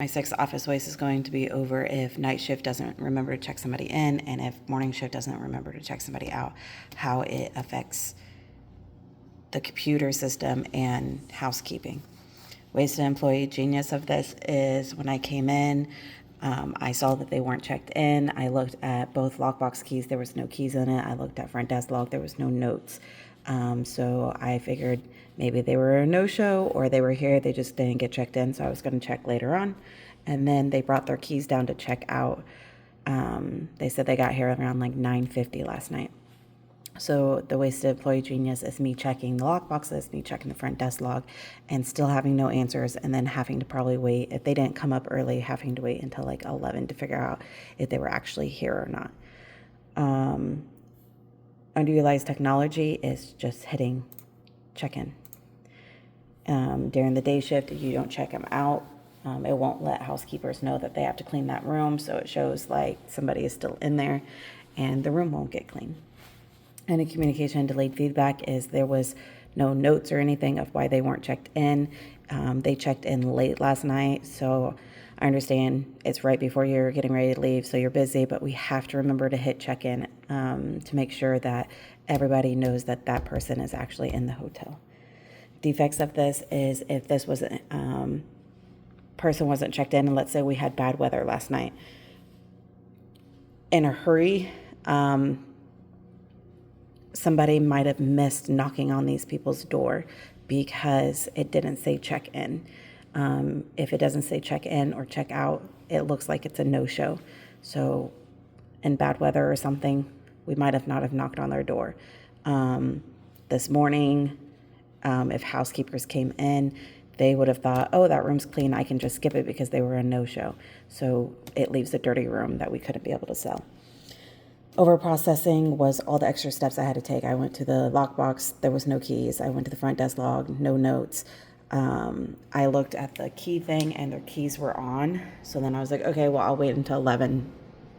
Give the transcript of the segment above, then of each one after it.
My 6 office waste is going to be over if night shift doesn't remember to check somebody in, and if morning shift doesn't remember to check somebody out, how it affects the computer system and housekeeping. Wasted employee genius of this is when I came in, I saw that they weren't checked in. I looked at both lockbox keys. There was no keys in it. I looked at front desk log. There was no notes. So I figured maybe they were a no-show or they were here. They just didn't get checked in. So I was going to check later on. And then they brought their keys down to check out. They said they got here around like 9:50 last night. So the wasted employee genius is me checking the lockboxes, me checking the front desk log, and still having no answers, and then having to probably wait, if they didn't come up early, having to wait until like 11 to figure out if they were actually here or not. Underutilized technology is just hitting check-in. During the day shift, if you don't check them out, it won't let housekeepers know that they have to clean that room, so it shows like somebody is still in there, and the room won't get clean. Any communication delayed feedback is there was no notes or anything of why they weren't checked in. They checked in late last night, so I understand it's right before you're getting ready to leave, so you're busy, but we have to remember to hit check-in to make sure that everybody knows that that person is actually in the hotel. Defects of this is if this was person wasn't checked in, and let's say we had bad weather last night. In a hurry, somebody might have missed knocking on these people's door because it didn't say check in. If it doesn't say check in or check out, it looks like it's a no-show. So in bad weather or something, we might have not have knocked on their door. This morning, if housekeepers came in, they would have thought, oh, that room's clean, I can just skip it because they were a no-show. So it leaves a dirty room that we couldn't be able to sell. Overprocessing was all the extra steps I had to take. I went to the lockbox, there was no keys. I went to the front desk log, no notes. I looked at the key thing and their keys were on. So then I was like, okay, well, I'll wait until 11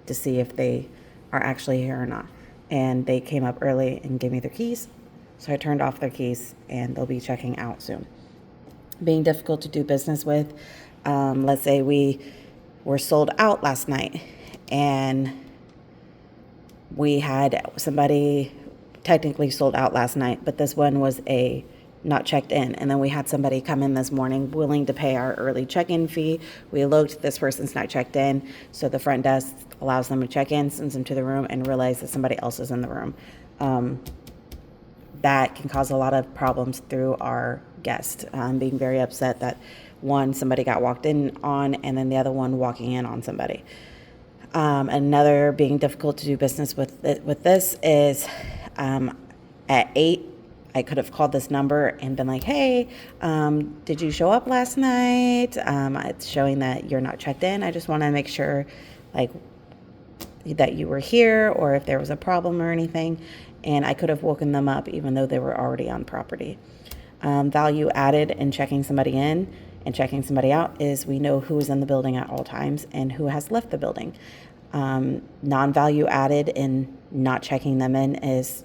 to see if they are actually here or not. And they came up early and gave me their keys. So I turned off their keys and they'll be checking out soon. Being difficult to do business with. Let's say we were sold out last night and we had somebody technically sold out last night, but this one was a not checked in. And then we had somebody come in this morning willing to pay our early check-in fee. We looked, this person's not checked in. So the front desk allows them to check in, sends them to the room, and realize that somebody else is in the room. That can cause a lot of problems through our guest, being very upset that one, somebody got walked in on, and then the other one walking in on somebody. Another being difficult to do business with this is at 8, I could have called this number and been like, hey, did you show up last night? It's showing that you're not checked in. I just want to make sure like that you were here or if there was a problem or anything. And I could have woken them up even though they were already on property. Value added in checking somebody in and checking somebody out is we know who is in the building at all times and who has left the building. Non-value added in not checking them in is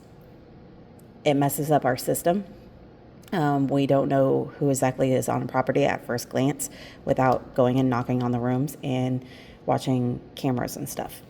it messes up our system. We don't know who exactly is on property at first glance without going and knocking on the rooms and watching cameras and stuff.